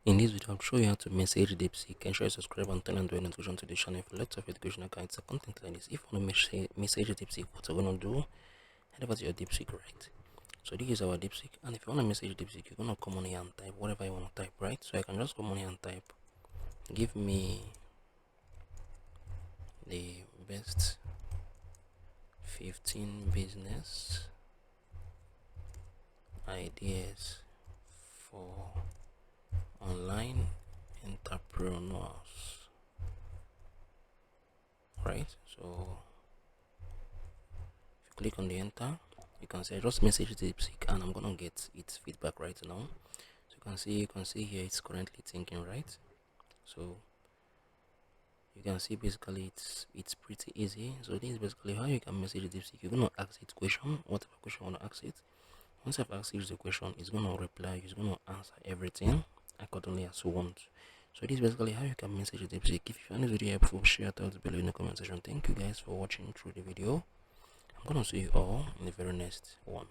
In this video, I'll show you how to message Deepseek. Ensure you subscribe and turn on the notification to the channel for lots of educational kinds of content like this. If you want to message Deepseek, what you're going to do, head over to your Deepseek, right? So this is our Deepseek, and if you want to message Deepseek, you're going to come on here and type whatever you want to type, right? So I can just come on here and type, give me the best 15 business ideas for online entrepreneurs, right? So if you click on the enter, you can say just message Deepseek, and I'm gonna get its feedback right now. So you can see here it's currently thinking, right? So you can see basically it's pretty easy. So this is basically how you can message Deepseek. You're gonna ask it question, whatever question you want to ask it. Once I've asked it the question, it's gonna reply, it's gonna answer everything accordingly as you want. So this is basically how you can message Deepseek. If you find this video helpful, share your thoughts below in the comment section. Thank you guys for watching through the video. I'm gonna see you all in the very next one.